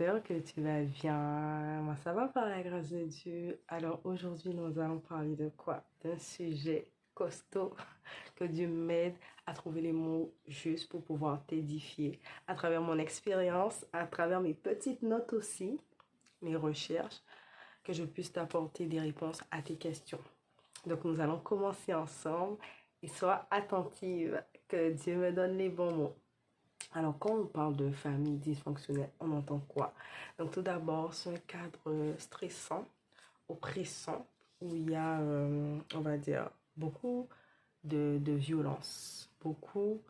j'espère que tu vas bien. Moi, ça va par la grâce de Dieu. Alors aujourd'hui, nous allons parler de quoi? D'un sujet costaud que Dieu m'aide à trouver les mots justes pour pouvoir t'édifier à travers mon expérience, à travers mes petites notes aussi, mes recherches, que je puisse t'apporter des réponses à tes questions. Donc nous allons commencer ensemble et sois attentive que Dieu me donne les bons mots. Alors, quand on parle de famille dysfonctionnelle, on entend quoi? Donc, tout d'abord, c'est un cadre stressant, oppressant, où il y a, on va dire, beaucoup de violence, beaucoup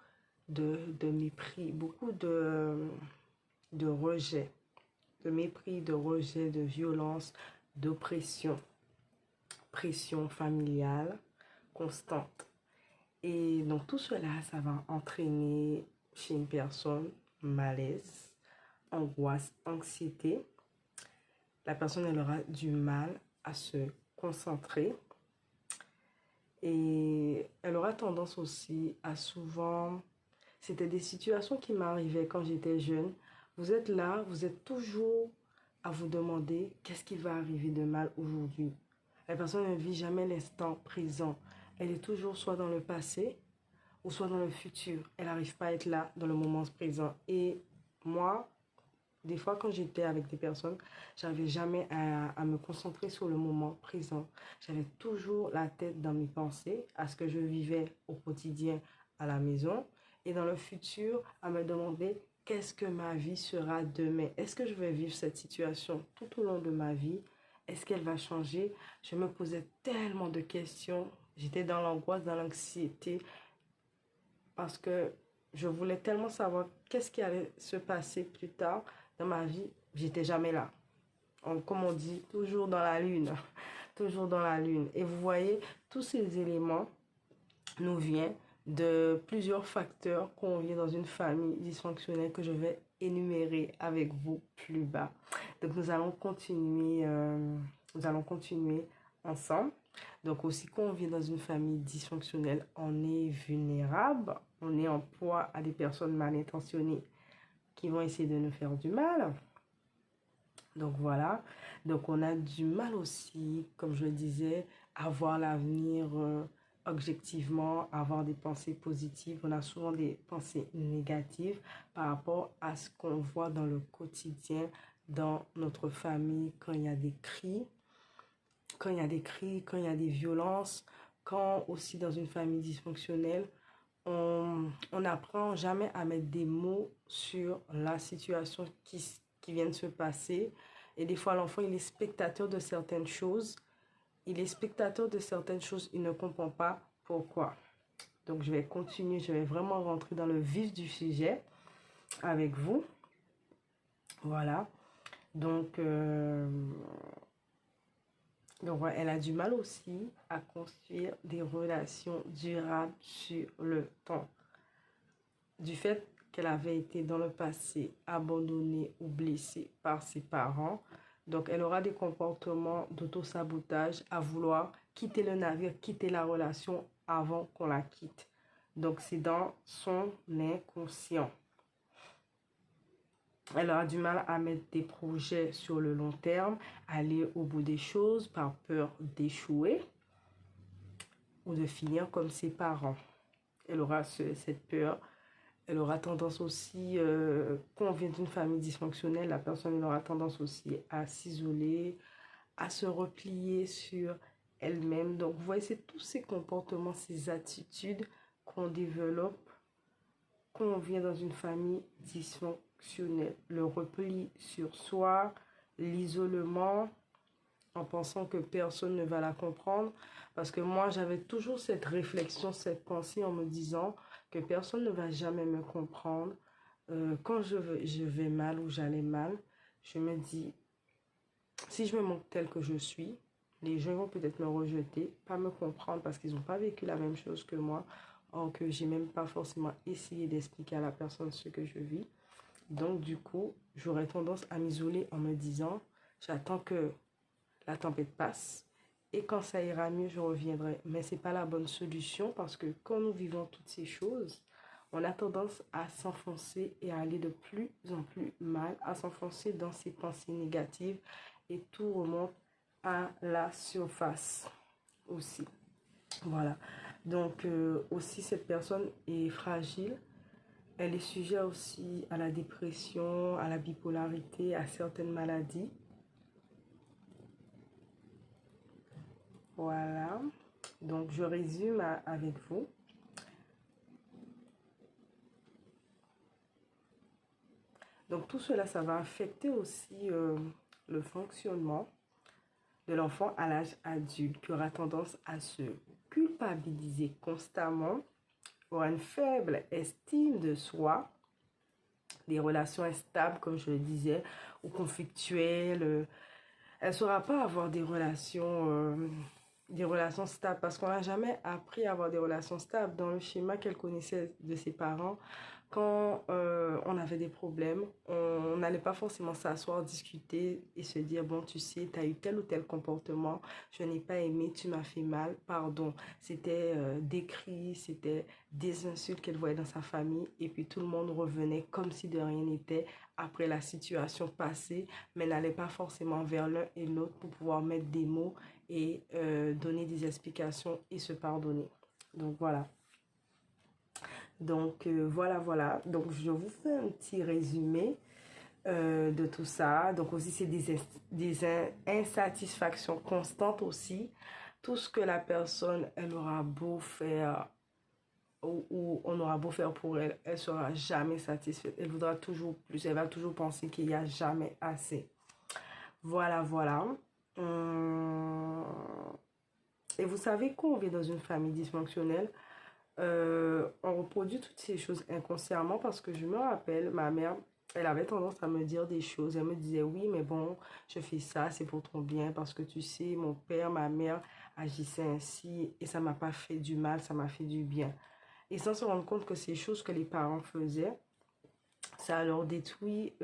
de mépris, beaucoup de rejet, de mépris, de rejet, de violence, d'oppression, pression familiale constante. Et donc tout cela, ça va entraîner chez une personne malaise, angoisse, anxiété. La personne, elle aura du mal à se concentrer et elle aura tendance aussi à souvent... C'était des situations qui m'arrivaient quand j'étais jeune. Vous êtes là, vous êtes toujours à vous demander qu'est-ce qui va arriver de mal aujourd'hui. La personne ne vit jamais l'instant présent. Elle est toujours soit dans le passé, ou soit dans le futur. Elle n'arrive pas à être là dans le moment présent. Et moi, des fois, quand j'étais avec des personnes, j'arrivais jamais à me concentrer sur le moment présent. J'avais toujours la tête dans mes pensées, à ce que je vivais au quotidien à la maison. Et dans le futur, à me demander qu'est-ce que ma vie sera demain. Est-ce que je vais vivre cette situation tout au long de ma vie? Est-ce qu'elle va changer? Je me posais tellement de questions. J'étais dans l'angoisse, dans l'anxiété parce que je voulais tellement savoir qu'est-ce qui allait se passer plus tard dans ma vie. J'étais jamais là. Comme on dit, toujours dans la lune. Toujours dans la lune. Et vous voyez, tous ces éléments nous viennent de plusieurs facteurs qu'on vit dans une famille dysfonctionnelle que je vais énumérer avec vous plus bas. Donc nous allons continuer ensemble. Donc aussi quand on vit dans une famille dysfonctionnelle, on est vulnérable, on est en proie à des personnes mal intentionnées qui vont essayer de nous faire du mal. Donc voilà, donc on a du mal aussi, comme je le disais, à voir l'avenir objectivement, à avoir des pensées positives. On a souvent des pensées négatives par rapport à ce qu'on voit dans le quotidien, dans notre famille, quand il y a des cris, quand il y a des cris, quand il y a des violences, quand aussi dans une famille dysfonctionnelle, on n'apprend jamais à mettre des mots sur la situation qui vient de se passer. Et des fois, l'enfant, il est spectateur de certaines choses. Il est spectateur de certaines choses, il ne comprend pas pourquoi. Donc, je vais continuer, je vais vraiment rentrer dans le vif du sujet avec vous. Voilà. Donc, ouais, elle a du mal aussi à construire des relations durables sur le temps. Du fait qu'elle avait été dans le passé abandonnée ou blessée par ses parents, donc elle aura des comportements d'auto-sabotage à vouloir quitter le navire, quitter la relation avant qu'on la quitte. Donc c'est dans son inconscient. Elle aura du mal à mettre des projets sur le long terme, aller au bout des choses par peur d'échouer ou de finir comme ses parents. Elle aura cette peur. Elle aura tendance aussi, quand on vient d'une famille dysfonctionnelle, la personne elle aura tendance aussi à s'isoler, à se replier sur elle-même. Donc, vous voyez, c'est tous ces comportements, ces attitudes qu'on développe quand on vient dans une famille dysfonctionnelle. Le repli sur soi, l'isolement, en pensant que personne ne va la comprendre. Parce que moi, j'avais toujours cette réflexion, cette pensée en me disant que personne ne va jamais me comprendre. Quand je vais mal ou j'allais mal, je me dis, si je me montre tel que je suis, les gens vont peut-être me rejeter, pas me comprendre parce qu'ils n'ont pas vécu la même chose que moi, or que j'ai même pas forcément essayé d'expliquer à la personne ce que je vis. Donc, du coup, j'aurais tendance à m'isoler en me disant, j'attends que la tempête passe et quand ça ira mieux, je reviendrai. Mais ce n'est pas la bonne solution parce que quand nous vivons toutes ces choses, on a tendance à s'enfoncer et à aller de plus en plus mal, à s'enfoncer dans ces pensées négatives et tout remonte à la surface aussi. Voilà. Donc, aussi, cette personne est fragile. Elle est sujet aussi à la dépression, à la bipolarité, à certaines maladies. Voilà. Donc, je résume avec vous. Donc, tout cela, ça va affecter aussi le fonctionnement de l'enfant à l'âge adulte qui aura tendance à se culpabiliser constamment, aura une faible estime de soi, des relations instables, comme je le disais, ou conflictuelles. Elle ne saura pas avoir des relations stables parce qu'on n'a jamais appris à avoir des relations stables. Dans le schéma qu'elle connaissait de ses parents, quand on avait des problèmes, on n'allait pas forcément s'asseoir, discuter et se dire, bon, tu sais, tu as eu tel ou tel comportement, je n'ai pas aimé, tu m'as fait mal, pardon. C'était des cris, c'était des insultes qu'elle voyait dans sa famille et puis tout le monde revenait comme si de rien n'était après la situation passée, mais n'allait pas forcément vers l'un et l'autre pour pouvoir mettre des mots et donner des explications et se pardonner. Donc voilà. Donc voilà. Donc je vous fais un petit résumé de tout ça. Donc aussi c'est des insatisfactions constantes aussi. Tout ce que la personne, elle aura beau faire ou on aura beau faire pour elle, elle sera jamais satisfaite. Elle voudra toujours plus. Elle va toujours penser qu'il n'y a jamais assez. Voilà. Et vous savez qu'on vit dans une famille dysfonctionnelle. On reproduit toutes ces choses inconsciemment parce que je me rappelle, ma mère, elle avait tendance à me dire des choses. Elle me disait, oui, mais bon, je fais ça, c'est pour ton bien parce que tu sais, mon père, ma mère agissaient ainsi et ça m'a pas fait du mal, ça m'a fait du bien. Et sans se rendre compte que ces choses que les parents faisaient, ça leur détruit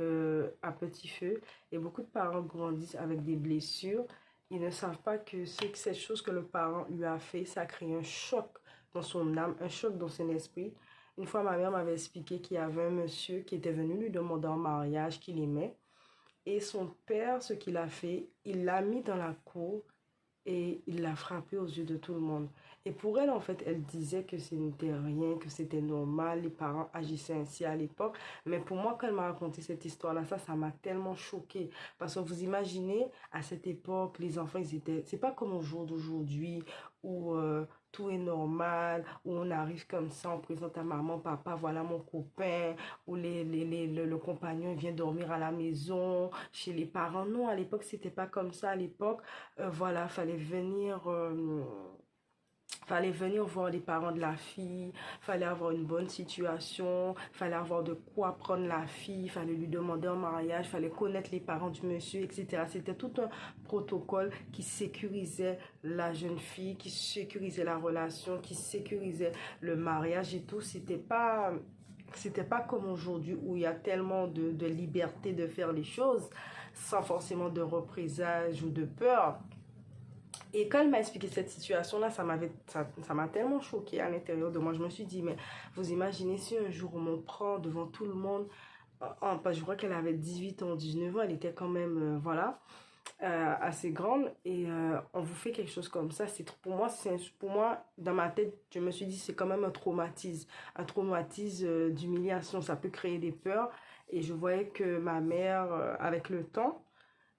à petit feu. Et beaucoup de parents grandissent avec des blessures. Ils ne savent pas que cette chose que le parent lui a fait, ça crée un choc dans son âme, un choc dans son esprit. Une fois, ma mère m'avait expliqué qu'il y avait un monsieur qui était venu lui demander en mariage qu'il aimait. Et son père, ce qu'il a fait, il l'a mis dans la cour et il l'a frappé aux yeux de tout le monde. Et pour elle, en fait, elle disait que ce n'était rien, que c'était normal, les parents agissaient ainsi à l'époque. Mais pour moi, quand elle m'a raconté cette histoire-là, ça m'a tellement choquée. Parce que vous imaginez, à cette époque, les enfants, ils étaient... C'est pas comme au jour d'aujourd'hui où tout est normal, où on arrive comme ça, on présente à maman, papa, voilà mon copain, où le compagnon vient dormir à la maison, chez les parents. Non, à l'époque, c'était pas comme ça. À l'époque, voilà, fallait venir voir les parents de la fille, fallait avoir une bonne situation, fallait avoir de quoi prendre la fille, fallait lui demander en mariage, fallait connaître les parents du monsieur, etc. C'était tout un protocole qui sécurisait la jeune fille, qui sécurisait la relation, qui sécurisait le mariage et tout. C'était pas comme aujourd'hui où il y a tellement de liberté de faire les choses sans forcément de représailles ou de peur. Et quand elle m'a expliqué cette situation-là, ça m'a tellement choquée à l'intérieur de moi. Je me suis dit, mais vous imaginez si un jour on me prend devant tout le monde, je crois qu'elle avait 18 ans, 19 ans, elle était quand même, voilà, assez grande, et on vous fait quelque chose comme ça. Pour moi, dans ma tête, je me suis dit, c'est quand même un traumatisme d'humiliation. Ça peut créer des peurs. Et je voyais que ma mère, avec le temps,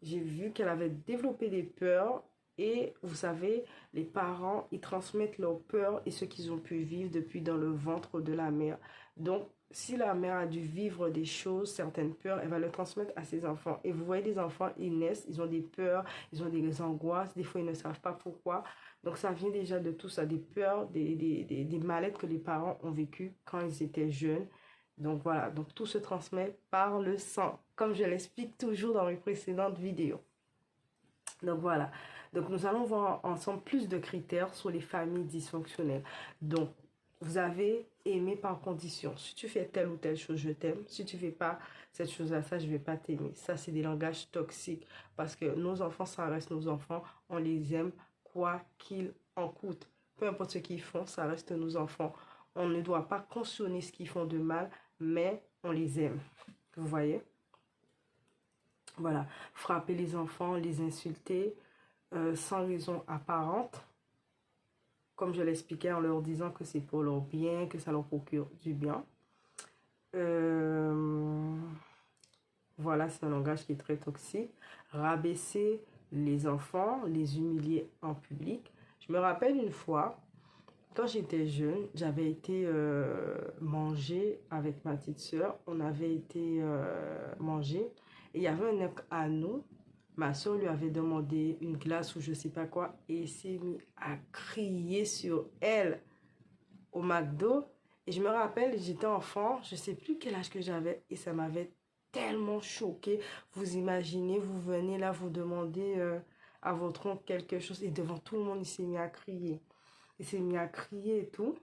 j'ai vu qu'elle avait développé des peurs. Et vous savez, les parents, ils transmettent leurs peurs et ce qu'ils ont pu vivre depuis dans le ventre de la mère. Donc, si la mère a dû vivre des choses, certaines peurs, elle va le transmettre à ses enfants. Et vous voyez, des enfants, ils naissent, ils ont des peurs, ils ont des angoisses, des fois ils ne savent pas pourquoi. Donc, ça vient déjà de tout ça, des peurs, des mal-être que les parents ont vécu quand ils étaient jeunes. Donc, voilà, donc tout se transmet par le sang, comme je l'explique toujours dans mes précédentes vidéos. Donc voilà, donc nous allons voir ensemble plus de critères sur les familles dysfonctionnelles. Donc, vous avez aimé par condition. Si tu fais telle ou telle chose, je t'aime. Si tu fais pas cette chose-là, ça, je vais pas t'aimer. Ça, c'est des langages toxiques parce que nos enfants, ça reste nos enfants. On les aime quoi qu'il en coûte. Peu importe ce qu'ils font, ça reste nos enfants. On ne doit pas cautionner ce qu'ils font de mal, mais on les aime. Vous voyez? Voilà. Frapper les enfants, les insulter sans raison apparente. Comme je l'expliquais en leur disant que c'est pour leur bien, que ça leur procure du bien. Voilà, c'est un langage qui est très toxique. Rabaisser les enfants, les humilier en public. Je me rappelle une fois, quand j'étais jeune, j'avais été manger avec ma petite soeur. On avait été manger. Et il y avait un oncle à nous. Ma soeur lui avait demandé une glace ou je sais pas quoi. Et il s'est mis à crier sur elle au McDo. Et je me rappelle, j'étais enfant, je sais plus quel âge que j'avais. Et ça m'avait tellement choquée. Vous imaginez, vous venez là, vous demandez à votre oncle quelque chose. Et devant tout le monde, il s'est mis à crier. Il s'est mis à crier et tout.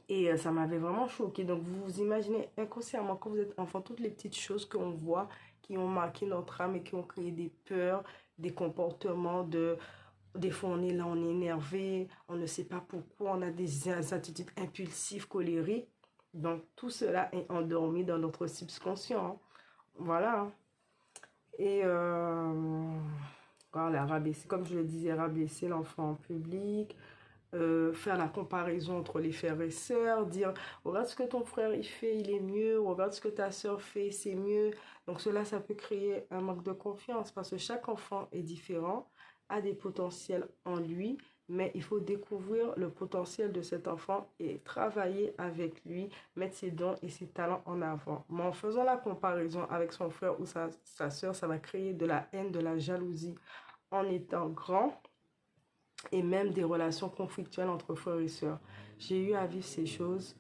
Et ça m'avait vraiment choquée. Donc, vous imaginez inconsciemment, quand vous êtes enfant, toutes les petites choses qu'on voit qui ont marqué notre âme et qui ont créé des peurs, des comportements de... Des fois, on est là, on est énervé, on ne sait pas pourquoi, on a des attitudes impulsives, colériques. Donc, tout cela est endormi dans notre subconscient. Hein. Voilà. Hein. Et voilà, rabaisser, comme je le disais, rabaisser l'enfant en public, faire la comparaison entre les frères et sœurs, dire regarde ce que ton frère il fait, il est mieux, regarde ce que ta sœur fait, c'est mieux. Donc cela, ça peut créer un manque de confiance parce que chaque enfant est différent, a des potentiels en lui, mais il faut découvrir le potentiel de cet enfant et travailler avec lui, mettre ses dons et ses talents en avant. Mais en faisant la comparaison avec son frère ou sa sœur, ça va créer de la haine, de la jalousie en étant grand et même des relations conflictuelles entre frères et sœurs. J'ai eu à vivre ces choses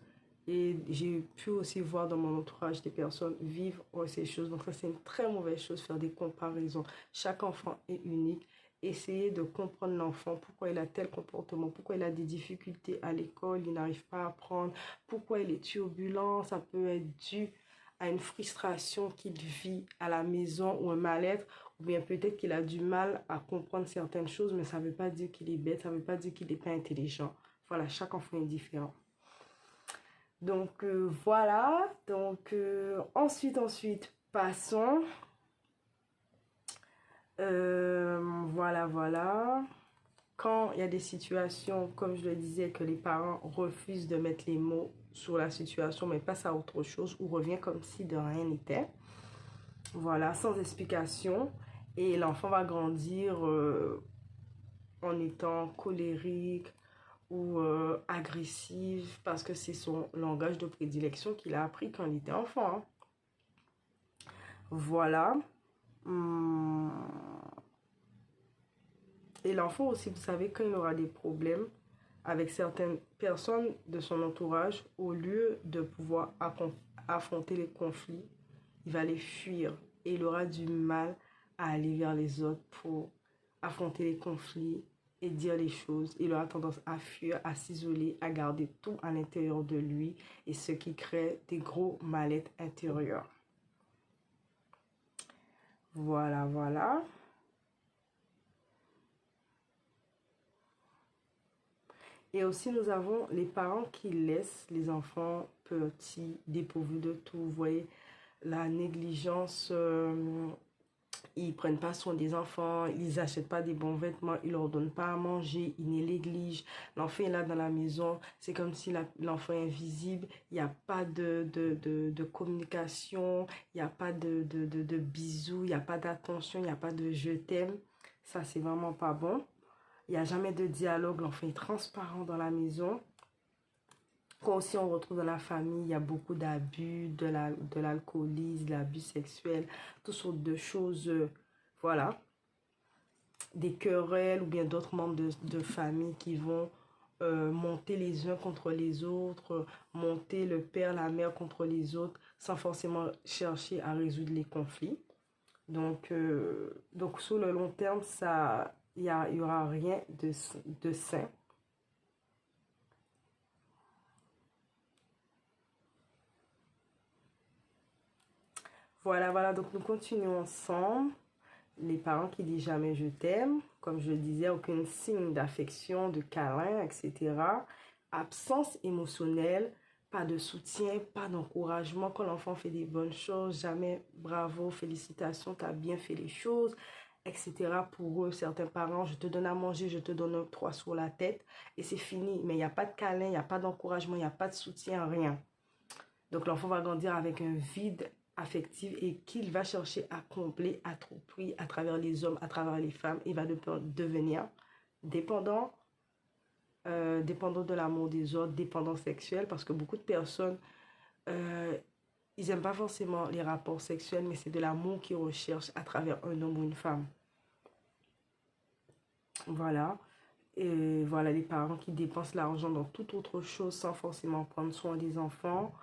et j'ai pu aussi voir dans mon entourage des personnes vivre ces choses. Donc ça, c'est une très mauvaise chose, faire des comparaisons. Chaque enfant est unique. Essayez de comprendre l'enfant, pourquoi il a tel comportement, pourquoi il a des difficultés à l'école, il n'arrive pas à apprendre, pourquoi il est turbulent, ça peut être dû à une frustration qu'il vit à la maison ou un mal-être, ou bien peut-être qu'il a du mal à comprendre certaines choses, mais ça ne veut pas dire qu'il est bête, ça ne veut pas dire qu'il n'est pas intelligent. Voilà, chaque enfant est différent. Donc voilà, donc ensuite, passons. Voilà. Quand il y a des situations, comme je le disais, que les parents refusent de mettre les mots sur la situation, mais passent à autre chose, ou revient comme si de rien n'était. Voilà, sans explication. Et l'enfant va grandir en étant colérique ou agressif parce que c'est son langage de prédilection qu'il a appris quand il était enfant. Hein. Voilà. Et l'enfant aussi, vous savez, quand il aura des problèmes avec certaines personnes de son entourage, au lieu de pouvoir affronter les conflits, il va les fuir et il aura du mal à aller vers les autres pour affronter les conflits et dire les choses. Il aura tendance à fuir, à s'isoler, à garder tout à l'intérieur de lui et ce qui crée des gros mal-être intérieurs. Voilà. Et aussi, nous avons les parents qui laissent les enfants petits, dépourvus de tout. Vous voyez, la négligence, ils ne prennent pas soin des enfants, ils n'achètent pas des bons vêtements, ils ne leur donnent pas à manger, ils les négligent. L'enfant est là dans la maison, c'est comme si l'enfant est invisible, il n'y a pas de communication, il n'y a pas de bisous, il n'y a pas d'attention, il n'y a pas de je t'aime. Ça, c'est vraiment pas bon. Il n'y a jamais de dialogue, l'enfant est transparent dans la maison. Quand aussi on retrouve dans la famille, il y a beaucoup d'abus, de l'alcoolisme, de l'abus sexuel, toutes sortes de choses, voilà. Des querelles ou bien d'autres membres de famille qui vont monter les uns contre les autres, monter le père, la mère contre les autres, sans forcément chercher à résoudre les conflits. Donc sur le long terme, il y aura rien de sain. Voilà, donc nous continuons ensemble. Les parents qui disent jamais je t'aime, comme je le disais, aucun signe d'affection, de câlin, etc. absence émotionnelle, pas de soutien, pas d'encouragement. Quand l'enfant fait des bonnes choses, jamais bravo, félicitations, tu as bien fait les choses, etc. Pour eux, certains parents, je te donne à manger, je te donne un toit sur la tête et c'est fini. Mais il n'y a pas de câlin, il n'y a pas d'encouragement, il n'y a pas de soutien, rien. Donc l'enfant va grandir avec un vide affectif et qu'il va chercher à combler à tout prix à travers les hommes, à travers les femmes. Il va devenir dépendant, dépendant de l'amour des autres, dépendant sexuel, parce que beaucoup de personnes, ils n'aiment pas forcément les rapports sexuels, mais c'est de l'amour qu'ils recherchent à travers un homme ou une femme. Voilà. Et voilà, les parents qui dépensent l'argent dans toute autre chose sans forcément prendre soin des enfants.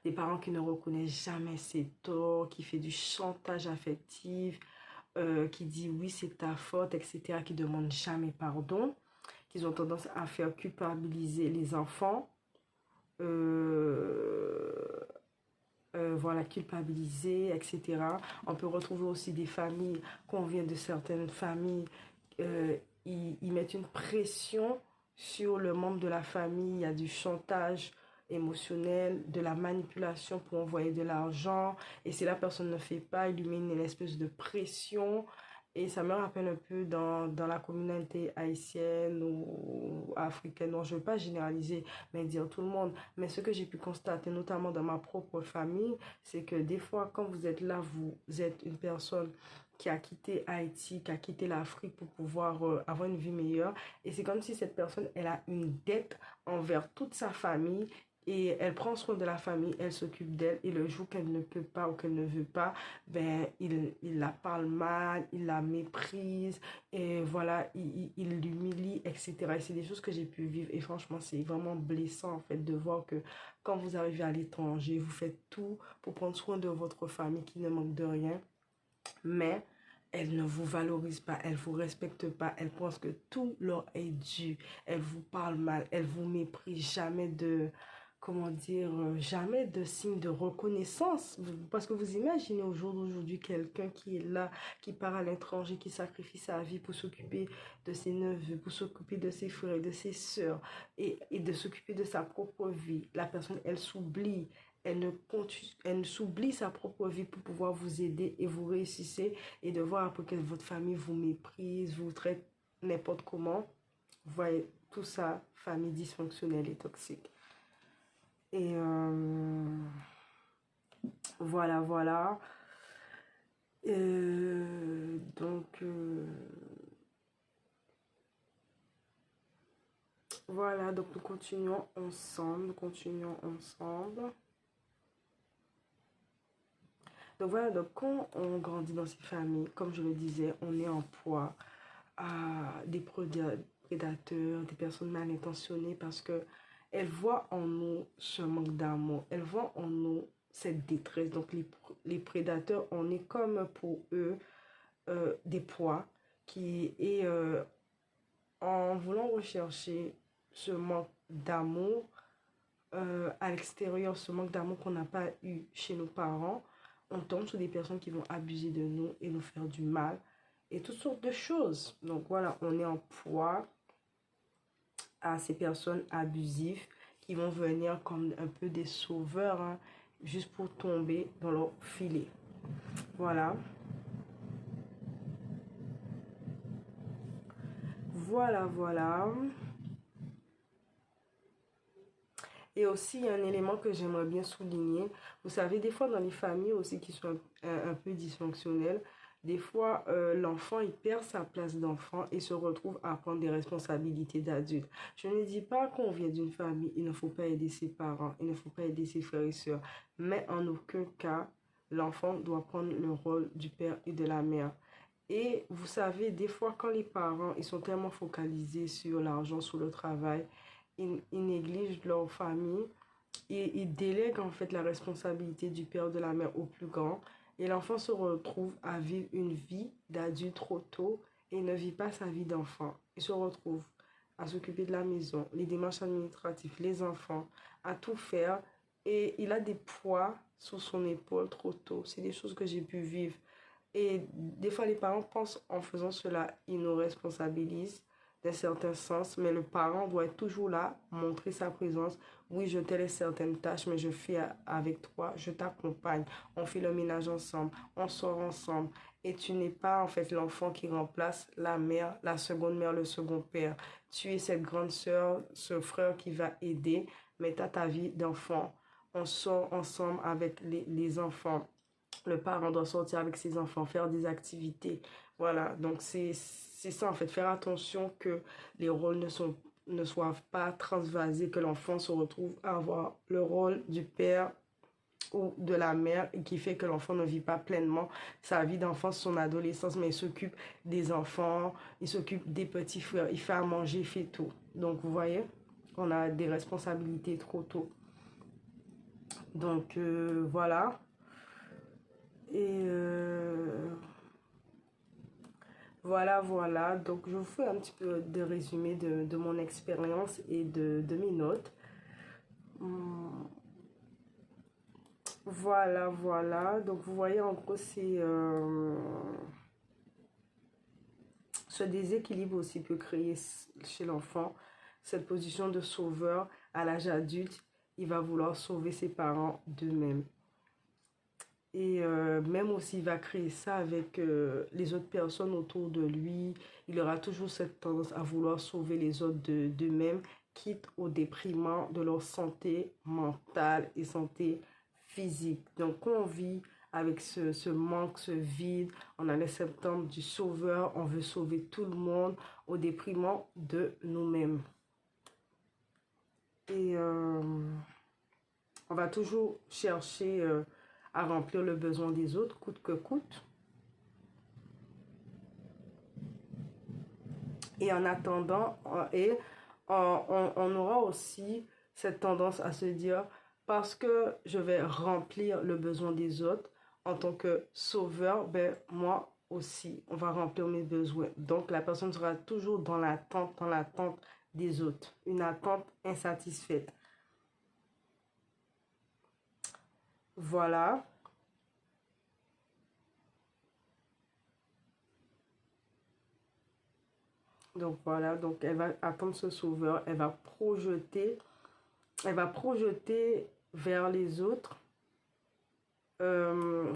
Des parents qui ne reconnaissent jamais ses torts, qui fait du chantage affectif, qui dit oui, c'est ta faute, etc., qui ne demandent jamais pardon, qui ont tendance à faire culpabiliser les enfants. Voilà, culpabiliser, etc. On peut retrouver aussi des familles, quand on vient de certaines familles, ils mettent une pression sur le membre de la famille, il y a du chantage émotionnel, de la manipulation pour envoyer de l'argent, et si la personne ne fait pas, il lui met une espèce de pression, et ça me rappelle un peu dans la communauté haïtienne ou africaine. Non, je ne veux pas généraliser, mais dire tout le monde. Mais ce que j'ai pu constater, notamment dans ma propre famille, c'est que des fois, quand vous êtes là, vous êtes une personne qui a quitté Haïti, qui a quitté l'Afrique pour pouvoir avoir une vie meilleure. Et c'est comme si cette personne, elle a une dette envers toute sa famille et elle prend soin de la famille, elle s'occupe d'elle et le jour qu'elle ne peut pas ou qu'elle ne veut pas, ben, il la parle mal, il la méprise et voilà, il l'humilie, etc. Et c'est des choses que j'ai pu vivre et franchement, c'est vraiment blessant en fait de voir que quand vous arrivez à l'étranger, vous faites tout pour prendre soin de votre famille qui ne manque de rien, mais elle ne vous valorise pas, elle ne vous respecte pas, elle pense que tout leur est dû, elle vous parle mal, elle vous méprise, jamais de, comment dire, jamais de signe de reconnaissance. Parce que vous imaginez au jour d'aujourd'hui quelqu'un qui est là, qui part à l'étranger, qui sacrifie sa vie pour s'occuper de ses neveux, pour s'occuper de ses frères, de ses sœurs et de s'occuper de sa propre vie. La personne, elle s'oublie, elle s'oublie sa propre vie pour pouvoir vous aider et vous réussissez et de voir après que votre famille vous méprise, vous traite n'importe comment. Vous voyez, tout ça, famille dysfonctionnelle et toxique. Et voilà, voilà. Donc, voilà, donc nous continuons ensemble, nous continuons ensemble. Donc voilà, donc quand on grandit dans ces familles, comme je le disais, on est en proie à des prédateurs, des personnes mal intentionnées parce que elles voient en nous ce manque d'amour, elles voient en nous cette détresse. Donc les prédateurs, on est comme pour eux des proies et en voulant rechercher ce manque d'amour à l'extérieur, ce manque d'amour qu'on n'a pas eu chez nos parents, on tombe sur des personnes qui vont abuser de nous et nous faire du mal et toutes sortes de choses. Donc voilà, on est en proie à ces personnes abusives qui vont venir comme un peu des sauveurs, hein, juste pour tomber dans leur filet. Voilà. Voilà, voilà. Et aussi, il y a un élément que j'aimerais bien souligner. Vous savez, des fois, dans les familles aussi qui sont un peu dysfonctionnelles, des fois, l'enfant, il perd sa place d'enfant et se retrouve à prendre des responsabilités d'adulte. Je ne dis pas qu'on vient d'une famille, il ne faut pas aider ses parents, il ne faut pas aider ses frères et sœurs. Mais en aucun cas, l'enfant doit prendre le rôle du père et de la mère. Et vous savez, des fois, quand les parents, ils sont tellement focalisés sur l'argent, sur le travail, ils négligent leur famille et ils délèguent en fait la responsabilité du père ou de la mère au plus grand. Et l'enfant se retrouve à vivre une vie d'adulte trop tôt et ne vit pas sa vie d'enfant. Il se retrouve à s'occuper de la maison, les démarches administratives, les enfants, à tout faire. Et il a des poids sur son épaule trop tôt. C'est des choses que j'ai pu vivre. Et des fois, les parents pensent en faisant cela, ils nous responsabilisent. d'un certain sens, mais le parent doit être toujours là, montrer sa présence. Oui, je te laisse certaines tâches, mais je fais avec toi, je t'accompagne. On fait le ménage ensemble, on sort ensemble. Et tu n'es pas en fait l'enfant qui remplace la mère, la seconde mère, le second père. Tu es cette grande sœur, ce frère qui va aider, mais tu as ta vie d'enfant. On sort ensemble avec les enfants. Le parent doit sortir avec ses enfants, faire des activités. Voilà, donc c'est ça en fait, faire attention que les rôles ne soient pas transvasés, que l'enfant se retrouve à avoir le rôle du père ou de la mère et qui fait que l'enfant ne vit pas pleinement sa vie d'enfance, son adolescence, mais il s'occupe des enfants, il s'occupe des petits frères, il fait à manger, il fait tout. Donc vous voyez, on a des responsabilités trop tôt. Donc voilà. Et voilà. Donc, je vous fais un petit peu de résumé de mon expérience et de mes notes. Voilà. Donc, vous voyez, en gros, c'est ce déséquilibre aussi peut créer chez l'enfant cette position de sauveur à l'âge adulte. Il va vouloir sauver ses parents d'eux-mêmes. Et même aussi, il va créer ça avec les autres personnes autour de lui. Il aura toujours cette tendance à vouloir sauver les autres d'eux-mêmes, quitte au déprimant de leur santé mentale et santé physique. Donc, quand on vit avec ce manque, ce vide, on a le symptôme du sauveur, on veut sauver tout le monde au déprimant de nous-mêmes. Et on va toujours chercher à remplir le besoin des autres, coûte que coûte. Et en attendant, on aura aussi cette tendance à se dire, parce que je vais remplir le besoin des autres, en tant que sauveur, ben moi aussi, on va remplir mes besoins. Donc la personne sera toujours dans l'attente des autres. Une attente insatisfaite. Voilà. Donc voilà, donc elle va attendre ce sauveur, elle va projeter vers les autres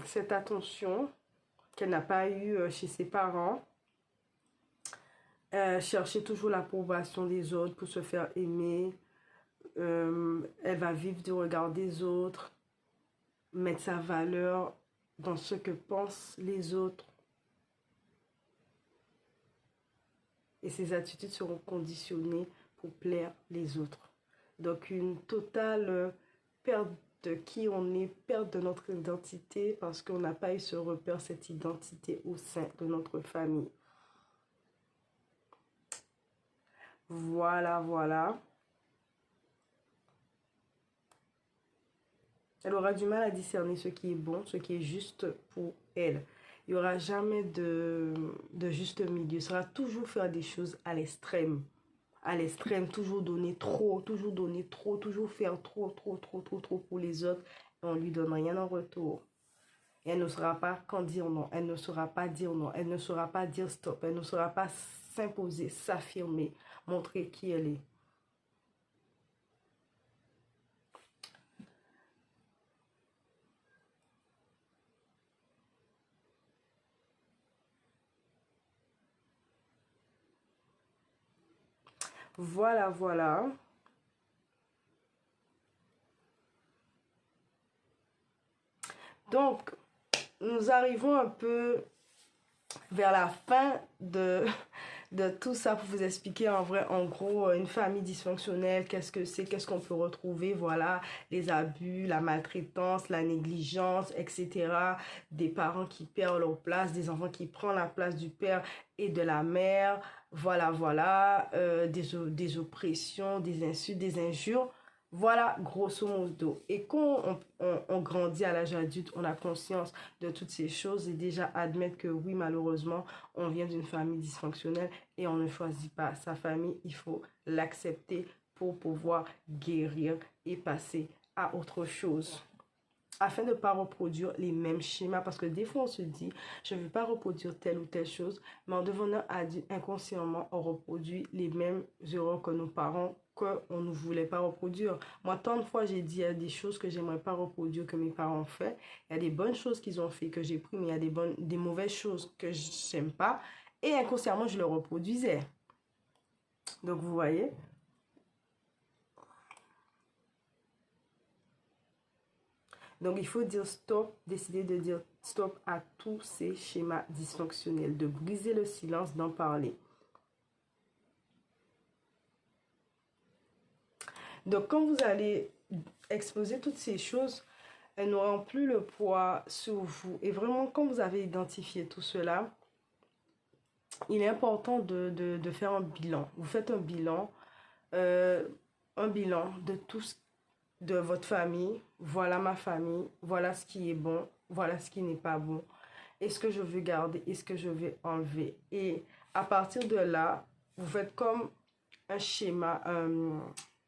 cette attention qu'elle n'a pas eue chez ses parents. Chercher toujours l'approbation des autres pour se faire aimer. Elle va vivre du regard des autres, mettre sa valeur dans ce que pensent les autres. Et ses attitudes seront conditionnées pour plaire les autres. Donc une totale perte de qui on est, perte de notre identité parce qu'on n'a pas eu ce repère, cette identité au sein de notre famille. Voilà. Elle aura du mal à discerner ce qui est bon, ce qui est juste pour elle. Il n'y aura jamais de juste milieu. Ce sera toujours faire des choses à l'extrême. À l'extrême, toujours donner trop, toujours faire trop pour les autres. Et on ne lui donne rien en retour. Et elle ne saura pas quand dire non. Elle ne saura pas dire non. Elle ne saura pas dire stop. Elle ne saura pas s'imposer, s'affirmer, montrer qui elle est. Voilà. Donc, nous arrivons un peu vers la fin de tout ça pour vous expliquer en gros, une famille dysfonctionnelle, qu'est-ce que c'est, qu'est-ce qu'on peut retrouver, voilà, les abus, la maltraitance, la négligence, etc. Des parents qui perdent leur place, des enfants qui prennent la place du père et de la mère, voilà, des oppressions, des insultes, des injures. Voilà, grosso modo. Et quand on grandit à l'âge adulte, on a conscience de toutes ces choses et déjà admettre que oui, malheureusement, on vient d'une famille dysfonctionnelle et on ne choisit pas sa famille. Il faut l'accepter pour pouvoir guérir et passer à autre chose. afin de ne pas reproduire les mêmes schémas. Parce que des fois, on se dit, je ne veux pas reproduire telle ou telle chose, mais en devenant adulte, inconsciemment, on reproduit les mêmes erreurs que nos parents, qu'on ne voulait pas reproduire. Moi, tant de fois, j'ai dit, il y a des choses que j'aimerais pas reproduire que mes parents ont fait. Il y a des bonnes choses qu'ils ont fait, que j'ai pris, mais il y a des mauvaises choses que je n'aime pas. Et inconsciemment, je le reproduisais. Donc, vous voyez. Donc, il faut dire stop, décider de dire stop à tous ces schémas dysfonctionnels, de briser le silence, d'en parler. Donc, quand vous allez exposer toutes ces choses, elles n'auront plus le poids sur vous. Et vraiment, quand vous avez identifié tout cela, il est important de faire un bilan. Vous faites un bilan de tout ce de votre famille, voilà ma famille, voilà ce qui est bon, voilà ce qui n'est pas bon. Est-ce que je veux garder, est-ce que je vais enlever? Et à partir de là, vous faites comme un schéma,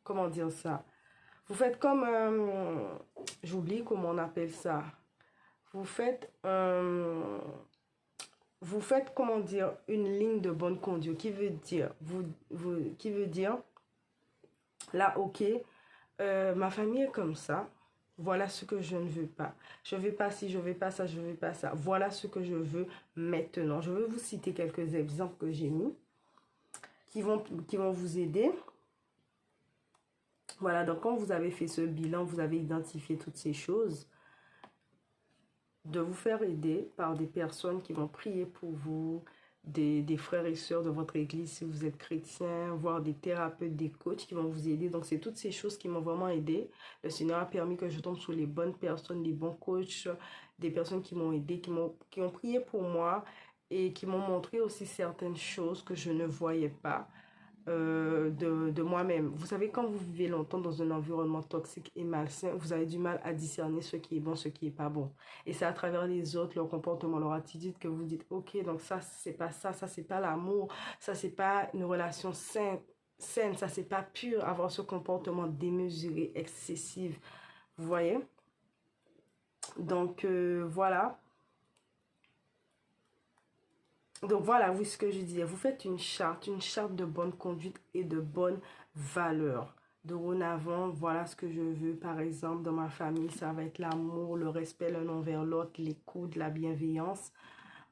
comment dire ça? Vous faites comme, j'oublie comment on appelle ça. Vous faites, comment dire, une ligne de bonne conduite qui veut dire, qui veut dire, là, ok, ma famille est comme ça. Voilà ce que je ne veux pas. Je ne veux pas ci, je ne veux pas ça, je ne veux pas ça. Voilà ce que je veux maintenant. Je vais vous citer quelques exemples que j'ai mis qui vont vous aider. Voilà, donc quand vous avez fait ce bilan, vous avez identifié toutes ces choses, de vous faire aider par des personnes qui vont prier pour vous, des frères et sœurs de votre église si vous êtes chrétien, voire des thérapeutes, des coachs qui vont vous aider. Donc, c'est toutes ces choses qui m'ont vraiment aidé. Le Seigneur a permis que je tombe sur les bonnes personnes, les bons coachs, des personnes qui m'ont aidé, qui ont prié pour moi et qui m'ont montré aussi certaines choses que je ne voyais pas. De moi-même. Vous savez, quand vous vivez longtemps dans un environnement toxique et malsain, vous avez du mal à discerner ce qui est bon, ce qui est pas bon. Et c'est à travers les autres, leur comportement, leur attitude que vous dites, ok, donc ça, c'est pas ça, ça, c'est pas l'amour, ça, c'est pas une relation saine, ça, c'est pas pur, avoir ce comportement démesuré, excessif. Vous voyez? Donc, voilà. Donc voilà, oui, ce que je disais, vous faites une charte de bonne conduite et de bonnes valeurs. Dorénavant, voilà ce que je veux. Par exemple, dans ma famille, ça va être l'amour, le respect l'un envers l'autre, l'écoute, la bienveillance.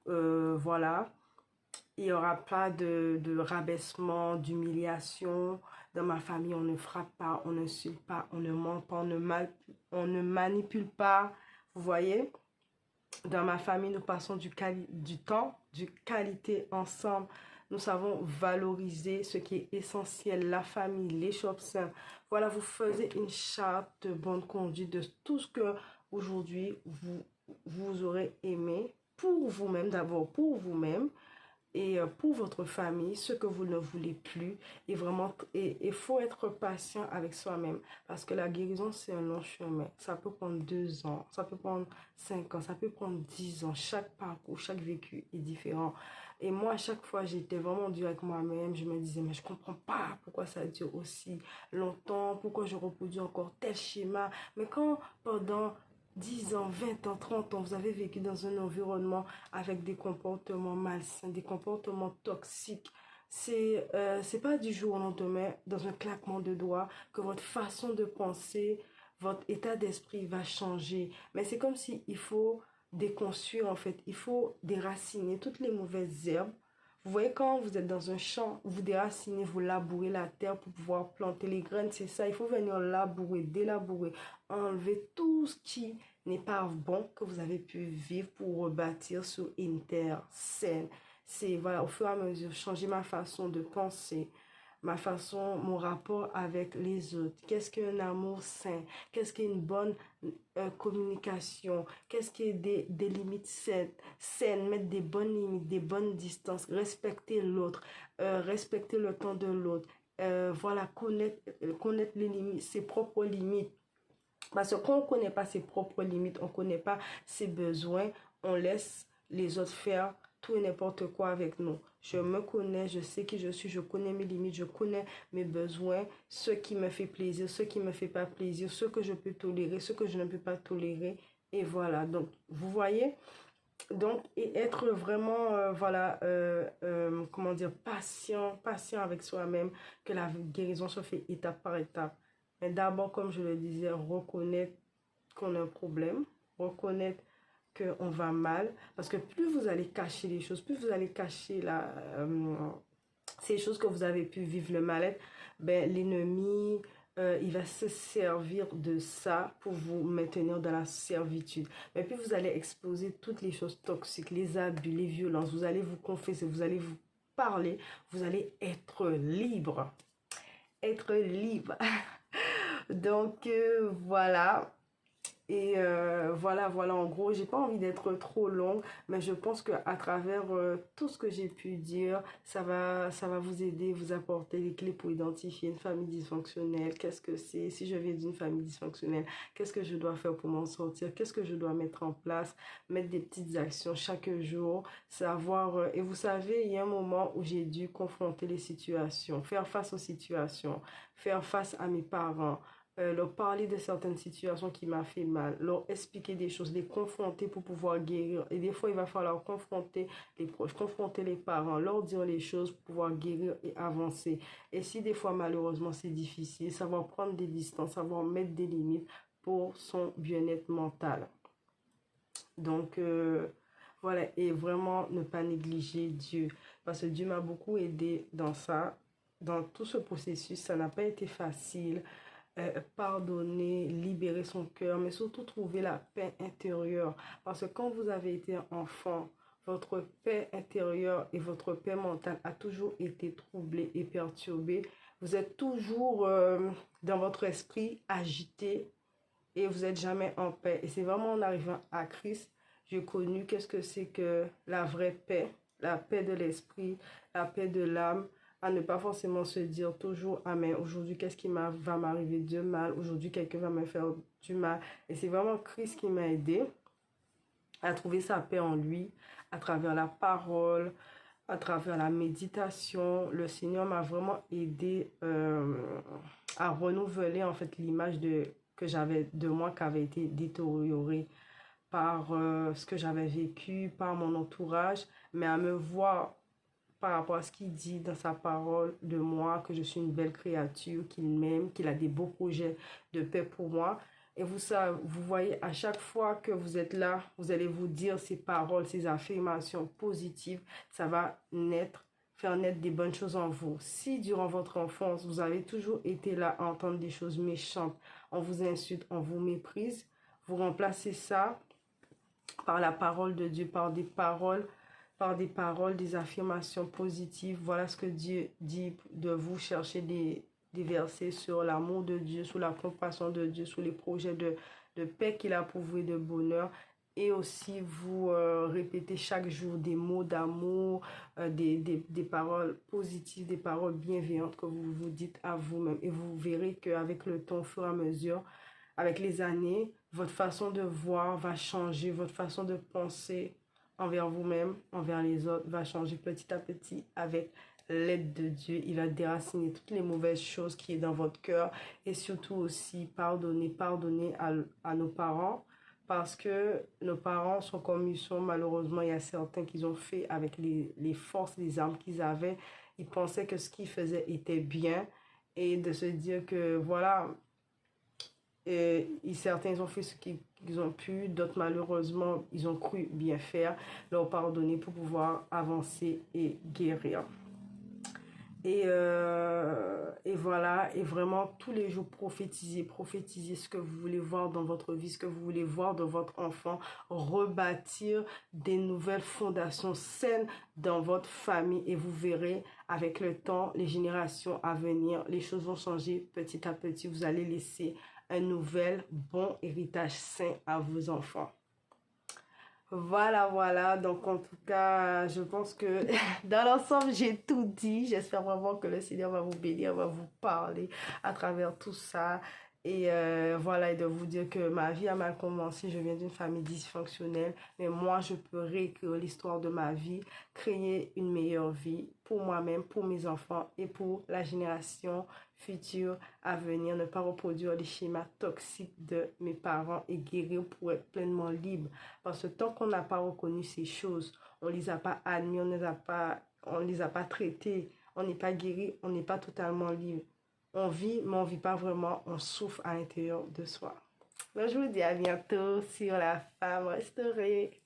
Voilà. Il n'y aura pas de rabaissement, d'humiliation. Dans ma famille, on ne frappe pas, on n'insulte pas, on ne ment pas, on ne manipule pas. Vous voyez? Dans ma famille, nous passons du temps, du qualité ensemble. Nous savons valoriser ce qui est essentiel, la famille, les choses sains. Voilà, vous faisiez une charte de bonne conduite de tout ce que aujourd'hui vous aurez aimé pour vous-même, d'abord pour vous-même et pour votre famille, ce que vous ne voulez plus. Et vraiment, il faut être patient avec soi-même. Parce que la guérison, c'est un long chemin. Ça peut prendre 2 ans, ça peut prendre 5 ans, ça peut prendre 10 ans. Chaque parcours, chaque vécu est différent. Et moi, à chaque fois, j'étais vraiment dure avec moi-même. Je me disais, mais je comprends pas pourquoi ça dure aussi longtemps, pourquoi je reproduis encore tel schéma. Mais quand pendant 10 ans, 20 ans, 30 ans, vous avez vécu dans un environnement avec des comportements malsains, des comportements toxiques. C'est pas du jour au lendemain, dans un claquement de doigts, que votre façon de penser, votre état d'esprit va changer. Mais c'est comme si il faut déconstruire, en fait. Il faut déraciner toutes les mauvaises herbes. Vous voyez, quand vous êtes dans un champ, vous déracinez, vous labourez la terre pour pouvoir planter les graines. C'est ça, il faut venir labourer, délabourer, enlever tout ce qui n'est pas bon que vous avez pu vivre pour rebâtir sur une terre saine. C'est, voilà, au fur et à mesure, changer ma façon de penser, ma façon, mon rapport avec les autres. Qu'est-ce qu'un amour sain? Qu'est-ce qu'une bonne communication? Qu'est-ce qui est des limites saines? Mettre des bonnes limites, des bonnes distances, respecter l'autre, respecter le temps de l'autre. Voilà, connaître les limites, ses propres limites. Parce que quand on ne connaît pas ses propres limites, on ne connaît pas ses besoins, on laisse les autres faire tout et n'importe quoi avec nous. Je me connais, je sais qui je suis, je connais mes limites, je connais mes besoins, ce qui me fait plaisir, ce qui me fait pas plaisir, ce que je peux tolérer, ce que je ne peux pas tolérer. Et voilà, donc vous voyez, donc et être vraiment, comment dire, patient avec soi-même, que la guérison se fait étape par étape. Mais d'abord, comme je le disais, reconnaître qu'on a un problème, reconnaître qu'on va mal, parce que plus vous allez cacher les choses, plus vous allez cacher ces choses que vous avez pu vivre, le mal-être, ben, l'ennemi, il va se servir de ça pour vous maintenir dans la servitude. Mais puis vous allez exposer toutes les choses toxiques, les abus, les violences, vous allez vous confesser, vous allez vous parler, vous allez être libre. Être libre. Donc, voilà. Et voilà, en gros, j'ai pas envie d'être trop longue, mais je pense que à travers tout ce que j'ai pu dire, ça va vous aider, vous apporter les clés pour identifier une famille dysfonctionnelle. Qu'est-ce que c'est? Si je viens d'une famille dysfonctionnelle, qu'est-ce que je dois faire pour m'en sortir? Qu'est-ce que je dois mettre en place? Mettre des petites actions chaque jour, savoir... et vous savez, il y a un moment où j'ai dû confronter les situations, faire face aux situations, faire face à mes parents, leur parler de certaines situations qui m'ont fait mal, leur expliquer des choses, les confronter pour pouvoir guérir. Et des fois, il va falloir confronter les proches, confronter les parents, leur dire les choses pour pouvoir guérir et avancer. Et si des fois, malheureusement, c'est difficile, savoir prendre des distances, savoir mettre des limites pour son bien-être mental. Donc, voilà, et vraiment ne pas négliger Dieu, parce que Dieu m'a beaucoup aidé dans ça, dans tout ce processus. Ça n'a pas été facile. Pardonner, libérer son cœur, mais surtout trouver la paix intérieure. Parce que quand vous avez été enfant, votre paix intérieure et votre paix mentale a toujours été troublée et perturbée. Vous êtes toujours dans votre esprit agité et vous n'êtes jamais en paix. Et c'est vraiment en arrivant à Christ, j'ai connu qu'est-ce que c'est que la vraie paix, la paix de l'esprit, la paix de l'âme, à ne pas forcément se dire toujours, ah mais aujourd'hui, qu'est-ce qui va m'arriver de mal? Aujourd'hui, quelqu'un va me faire du mal. Et c'est vraiment Christ qui m'a aidé à trouver sa paix en lui, à travers la parole, à travers la méditation. Le Seigneur m'a vraiment aidé à renouveler en fait l'image que j'avais de moi qui avait été détériorée par ce que j'avais vécu, par mon entourage, mais à me voir par rapport à ce qu'il dit dans sa parole de moi, que je suis une belle créature, qu'il m'aime, qu'il a des beaux projets de paix pour moi. Et vous voyez, à chaque fois que vous êtes là, vous allez vous dire ces paroles, ces affirmations positives, ça va faire naître des bonnes choses en vous. Si durant votre enfance, vous avez toujours été là à entendre des choses méchantes, on vous insulte, on vous méprise, vous remplacez ça par la parole de Dieu, par des paroles, des affirmations positives. Voilà ce que Dieu dit de vous. Chercher des versets sur l'amour de Dieu, sur la compassion de Dieu, sur les projets de paix qu'il a pour vous et de bonheur. Et aussi vous répétez chaque jour des mots d'amour, des paroles positives, des paroles bienveillantes que vous vous dites à vous-même. Et vous verrez qu'avec le temps, au fur et à mesure, avec les années, votre façon de voir va changer, votre façon de penser envers vous-même, envers les autres, va changer petit à petit avec l'aide de Dieu. Il va déraciner toutes les mauvaises choses qui est dans votre cœur et surtout aussi pardonner à nos parents parce que nos parents sont comme ils sont. Malheureusement, il y a certains qu'ils ont fait avec les forces, les armes qu'ils avaient. Ils pensaient que ce qu'ils faisaient était bien et de se dire que voilà, certains ont fait ce qu'ils ont pu, d'autres malheureusement, ils ont cru bien faire, leur pardonner pour pouvoir avancer et guérir. Et voilà, et vraiment tous les jours prophétisez ce que vous voulez voir dans votre vie, ce que vous voulez voir dans votre enfant, rebâtir des nouvelles fondations saines dans votre famille et vous verrez avec le temps, les générations à venir, les choses vont changer petit à petit, vous allez laisser un nouvel bon héritage sain à vos enfants. Voilà. Donc, en tout cas, je pense que dans l'ensemble, j'ai tout dit. J'espère vraiment que le Seigneur va vous bénir, va vous parler à travers tout ça. Et voilà, et de vous dire que ma vie a mal commencé. Je viens d'une famille dysfonctionnelle, mais moi, je peux réécrire l'histoire de ma vie, créer une meilleure vie pour moi-même, pour mes enfants et pour la génération future à venir. Ne pas reproduire les schémas toxiques de mes parents et guérir pour être pleinement libre. Parce que tant qu'on n'a pas reconnu ces choses, on les a pas admis, on les a pas traités, on n'est pas guéri, on n'est pas totalement libre. On vit, mais on ne vit pas vraiment, on souffre à l'intérieur de soi. Donc, je vous dis à bientôt sur la femme restaurée.